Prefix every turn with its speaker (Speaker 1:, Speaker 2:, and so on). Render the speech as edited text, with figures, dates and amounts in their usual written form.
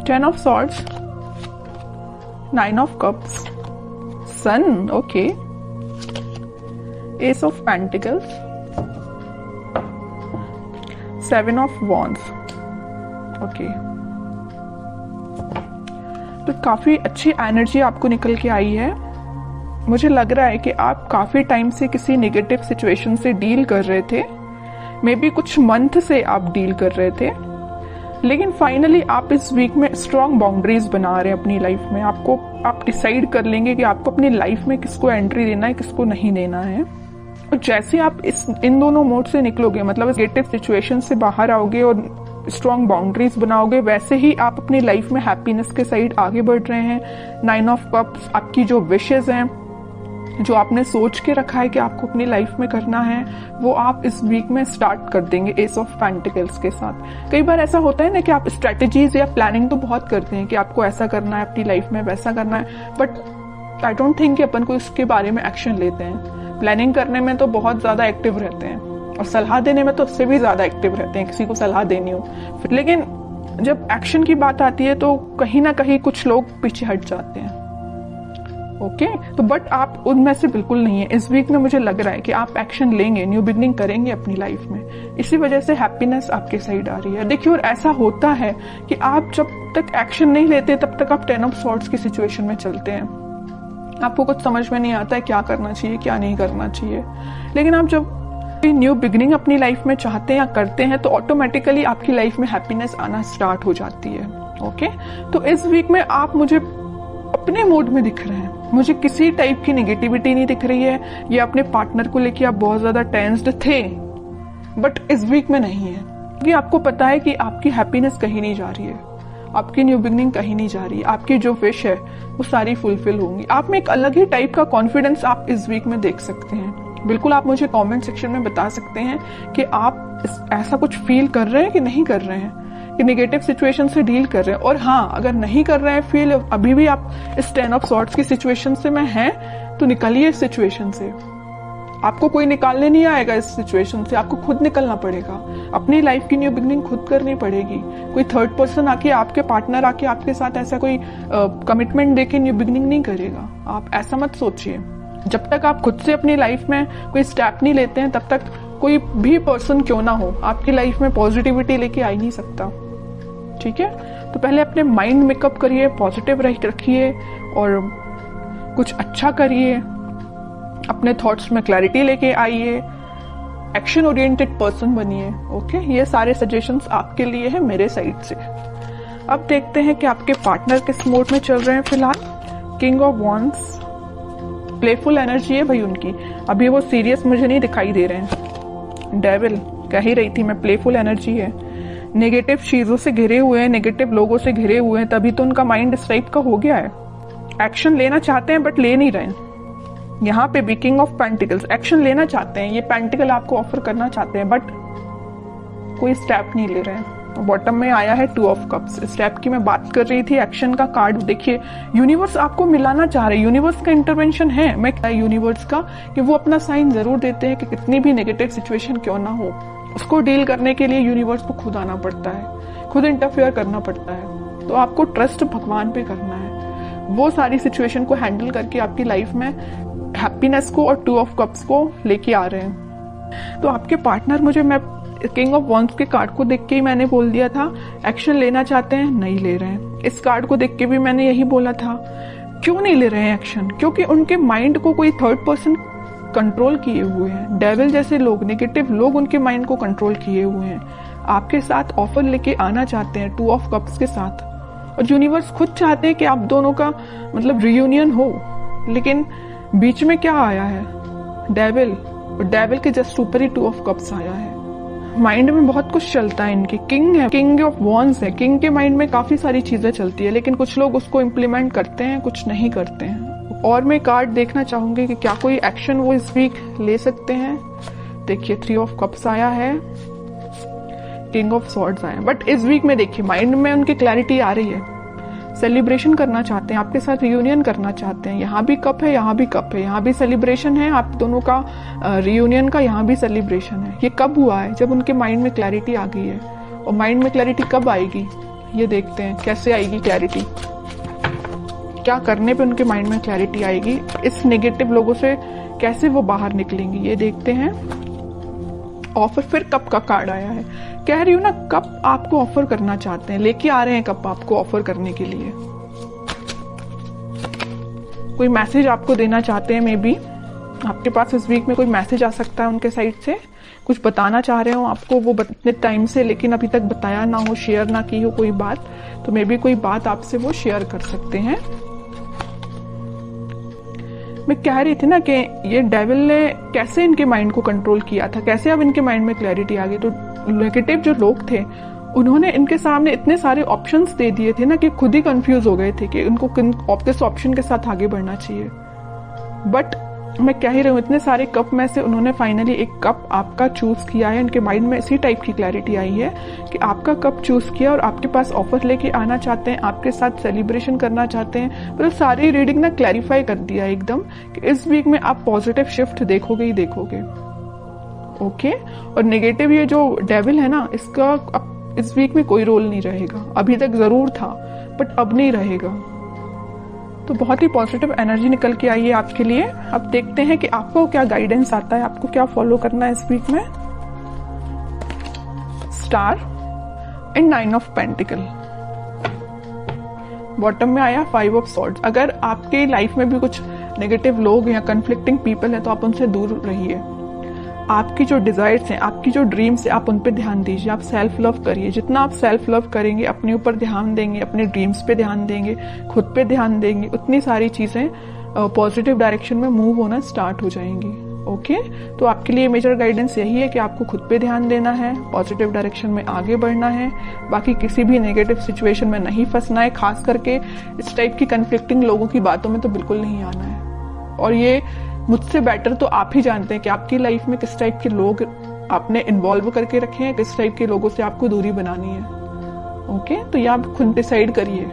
Speaker 1: 10 of swords, 9 of cups, sun, okay, ace of pentacles, 7 of wands, okay। तो काफी अच्छी energy आपको निकल के आई है। मुझे लग रहा है कि आप काफी टाइम से किसी नेगेटिव सिचुएशन से डील कर रहे थे, मे बी कुछ मंथ से आप डील कर रहे थे, लेकिन फाइनली आप इस वीक में स्ट्रॉन्ग बाउंड्रीज बना रहे हैं अपनी लाइफ में। आप डिसाइड कर लेंगे कि आपको अपनी लाइफ में किसको एंट्री देना है, किसको नहीं देना है। और जैसे आप इन दोनों मोड से निकलोगे, मतलब नेगेटिव सिचुएशन से बाहर आओगे और स्ट्रॉन्ग बाउंड्रीज बनाओगे, वैसे ही आप अपनी लाइफ में हैप्पीनेस के साइड आगे बढ़ रहे हैं। 9 ऑफ कप्स आपकी जो विशेज हैं, जो आपने सोच के रखा है कि आपको अपनी लाइफ में करना है, वो आप इस वीक में स्टार्ट कर देंगे एस ऑफ पेंटिकल्स के साथ। कई बार ऐसा होता है ना कि आप स्ट्रेटेजीज या प्लानिंग तो बहुत करते हैं कि आपको ऐसा करना है अपनी लाइफ में, वैसा करना है, बट आई डोंट थिंक कि अपन को इसके बारे में एक्शन लेते हैं। प्लानिंग करने में तो बहुत ज्यादा एक्टिव रहते हैं और सलाह देने में तो उससे भी ज्यादा एक्टिव रहते हैं, किसी को सलाह देनी हो। लेकिन जब एक्शन की बात आती है तो कहीं ना कहीं कुछ लोग पीछे हट जाते हैं, ओके। तो बट आप उनमें से बिल्कुल नहीं है। इस वीक में मुझे लग रहा है कि आप एक्शन लेंगे, न्यू बिगनिंग करेंगे अपनी लाइफ में, इसी वजह से हैप्पीनेस आपके साइड आ रही है। देखिए, और ऐसा होता है कि आप जब तक एक्शन नहीं लेते तब तक आप 10 ऑफ सॉर्ड्स की सिचुएशन में चलते हैं। आपको कुछ समझ में नहीं आता है क्या करना चाहिए, क्या नहीं करना चाहिए। लेकिन आप जब न्यू बिगनिंग अपनी लाइफ में चाहते हैं या करते हैं तो ऑटोमेटिकली आपकी लाइफ में हैप्पीनेस आना स्टार्ट हो जाती है, ओके। तो इस वीक में आप मुझे अपने मूड में दिख रहे हैं, मुझे किसी टाइप की नेगेटिविटी नहीं दिख रही है। ये अपने पार्टनर को लेके आप बहुत ज्यादा टेंस्ड थे, बट इस वीक में नहीं है, क्योंकि आपको पता है कि आपकी हैप्पीनेस कहीं नहीं जा रही है, आपकी न्यू बिगनिंग कहीं नहीं जा रही है, आपकी जो विश है वो सारी फुलफिल होंगी। आप में एक अलग ही टाइप का कॉन्फिडेंस आप इस वीक में देख सकते हैं। बिल्कुल आप मुझे कमेंट सेक्शन में बता सकते हैं कि आप ऐसा कुछ फील कर रहे हैं कि नहीं कर रहे हैं, कि नेगेटिव सिचुएशन से डील कर रहे हैं। और हाँ, अगर नहीं कर रहे हैं फील, अभी भी आप इस 10 ऑफ सॉर्ड्स की सिचुएशन से में हैं, तो निकलिए इस सिचुएशन से। आपको कोई निकालने नहीं आएगा इस सिचुएशन से, आपको खुद निकलना पड़ेगा। अपनी लाइफ की न्यू बिगनिंग खुद करनी पड़ेगी। कोई थर्ड पर्सन आके, आपके पार्टनर आके आपके साथ ऐसा कोई कमिटमेंट देके न्यू बिगनिंग नहीं करेगा। आप ऐसा मत सोचिए। जब तक आप खुद से अपनी लाइफ में कोई स्टेप नहीं लेते हैं, तब तक कोई भी पर्सन क्यों ना हो आपकी लाइफ में पॉजिटिविटी लेके आ ही नहीं सकता, ठीक है। तो पहले अपने माइंड मेकअप करिए, पॉजिटिव रखिए और कुछ अच्छा करिए, अपने थॉट्स में क्लैरिटी लेके आइए, एक्शन ओरिएंटेड पर्सन बनिए, ओके। ये सारे सजेशंस आपके लिए है मेरे साइड से। अब देखते हैं कि आपके पार्टनर किस मोड में चल रहे हैं फिलहाल। King of wands, playful energy है भाई उनकी, अभी वो सीरियस मुझे नहीं दिखाई दे रहे हैं। डेविल, कह ही रही थी मैं, प्लेफुल एनर्जी है। नेगेटिव चीजों से घिरे हुए हैं, नेगेटिव लोगों से घिरे हुए हैं, तभी तो उनका माइंड इस टाइप का हो गया है। एक्शन लेना चाहते हैं बट ले नहीं रहे हैं। यहाँ पे भी किंग ऑफ पेंटिकल्स, एक्शन लेना चाहते हैं, ये पेंटिकल आपको ऑफर करना चाहते हैं, बट कोई स्टेप नहीं ले रहे हैं। बॉटम में आया है 2 ऑफ कप्स। स्टेप की मैं बात कर रही थी, एक्शन का कार्ड देखिए। यूनिवर्स आपको मिलाना चाह रहे हैं, यूनिवर्स का इंटरवेंशन है, मैं यूनिवर्स का, कि वो अपना साइन जरूर देते हैं कि कितनी भी नेगेटिव सिचुएशन क्यों ना हो, उसको डील करने के लिए यूनिवर्स को खुद आना पड़ता है, खुद इंटरफेयर करना पड़ता है। तो आपको ट्रस्ट भगवान पे करना है, वो सारी सिचुएशन को हैंडल करके आपकी लाइफ में हैप्पीनेस को और 2 ऑफ कप्स को लेके आ रहे हैं। तो आपके पार्टनर, मुझे, मैं किंग ऑफ वॉन्ड्स के कार्ड को देख के ही मैंने बोल दिया था, एक्शन लेना चाहते हैं, नहीं ले रहे हैं। इस कार्ड को देख के भी मैंने यही बोला था, क्यों नहीं ले रहे हैं एक्शन? क्योंकि उनके माइंड को कोई थर्ड पर्सन कंट्रोल किए हुए हैं। डेविल जैसे लोग, नेगेटिव लोग उनके माइंड को कंट्रोल किए हुए हैं। आपके साथ ऑफर लेके आना चाहते हैं 2 ऑफ कप्स के साथ, और यूनिवर्स खुद चाहते हैं कि आप दोनों का मतलब रियूनियन हो। लेकिन बीच में क्या आया है? डेविल, और डेविल के जस्ट ऊपर ही 2 ऑफ कप्स आया है। माइंड में बहुत कुछ चलता है इनके। किंग है, किंग ऑफ वॉन्ड्स है, किंग के माइंड में काफी सारी चीजें चलती है, लेकिन कुछ लोग उसको इम्प्लीमेंट करते हैं, कुछ नहीं करते हैं। और मैं कार्ड देखना चाहूंगी कि क्या कोई एक्शन वो इस वीक ले सकते हैं। देखिए 3 ऑफ कप्स आया है, किंग ऑफ सॉर्ड्स आया, बट इस वीक में देखिए माइंड में उनकी क्लैरिटी आ रही है। सेलिब्रेशन करना चाहते हैं, आपके साथ रियूनियन करना चाहते हैं। यहाँ भी कप है, यहाँ भी कप है, यहाँ भी सेलिब्रेशन है आप दोनों का रियूनियन का, यहाँ भी सेलिब्रेशन है। ये कब हुआ है? जब उनके माइंड में क्लैरिटी आ गई है। और माइंड में क्लैरिटी कब आएगी? ये देखते हैं कैसे आएगी क्लैरिटी, क्या करने पे उनके माइंड में क्लैरिटी आएगी, इस नेगेटिव लोगों से कैसे वो बाहर निकलेंगी, ये देखते हैं। ऑफर, फिर कप का कार्ड आया है, कह रही हूँ ना कप आपको ऑफर करना चाहते हैं, लेके आ रहे हैं कप आपको ऑफर करने के लिए, कोई मैसेज आपको देना चाहते हैं। मे बी आपके पास इस वीक में कोई मैसेज आ सकता है उनके साइड से, कुछ बताना चाह रहे हो आपको वो इतने टाइम से, लेकिन अभी तक बताया ना हो, शेयर ना की हो कोई बात, तो मे बी कोई बात आपसे वो शेयर कर सकते हैं। मैं कह रही थी ना कि ये डेविल ने कैसे इनके माइंड को कंट्रोल किया था, कैसे अब इनके माइंड में क्लैरिटी आ गई। तो नेगेटिव जो लोग थे उन्होंने इनके सामने इतने सारे ऑप्शंस दे दिए थे ना कि खुद ही कंफ्यूज हो गए थे कि उनको किस ऑप्शन के साथ आगे बढ़ना चाहिए। बट मैं कह ही रही हूँ, इतने सारे कप में से उन्होंने फाइनली एक कप आपका चूज किया है। इनके माइंड में इसी टाइप की क्लैरिटी आई है कि आपका कप चूज किया और आपके पास ऑफर लेके आना चाहते हैं, आपके साथ सेलिब्रेशन करना चाहते हैं। मतलब सारी रीडिंग ना क्लैरिफाई कर दिया एकदम कि इस वीक में आप पॉजिटिव शिफ्ट देखोगे ही देखोगे। ओके, और नेगेटिव ये जो डेविल है ना, इसका अब इस वीक में कोई रोल नहीं रहेगा। अभी तक जरूर था बट अब नहीं रहेगा। तो बहुत ही पॉजिटिव एनर्जी निकल के आई है आपके लिए। अब देखते हैं कि आपको क्या गाइडेंस आता है, आपको क्या फॉलो करना है इस वीक में। Star and 9 of pentacle, bottom में आया 5 ऑफ सॉर्ड्स। अगर आपके लाइफ में भी कुछ नेगेटिव लोग या कंफ्लिक्टिंग पीपल है तो आप उनसे दूर रहिए। आपकी जो डिजायर्स हैं, आपकी जो ड्रीम्स है, आप उन पे ध्यान दीजिए। आप सेल्फ लव करिए, जितना आप सेल्फ लव करेंगे, अपने ऊपर ध्यान देंगे, अपने ड्रीम्स पे ध्यान देंगे, खुद पे ध्यान देंगे, उतनी सारी चीजें पॉजिटिव डायरेक्शन में मूव होना स्टार्ट हो जाएंगी। ओके, तो आपके लिए मेजर गाइडेंस यही है कि आपको खुद पे ध्यान देना है, पॉजिटिव डायरेक्शन में आगे बढ़ना है, बाकी किसी भी नेगेटिव सिचुएशन में नहीं फंसना है। खास करके इस टाइप की कंफ्लिक्टिंग लोगों की बातों में तो बिल्कुल नहीं आना है। और ये मुझसे बेटर तो आप ही जानते हैं कि आपकी लाइफ में किस टाइप के लोग आपने इन्वॉल्व करके रखे हैं, किस टाइप के लोगों से आपको दूरी बनानी है। ओके, तो ये आप खुद डिसाइड करिए।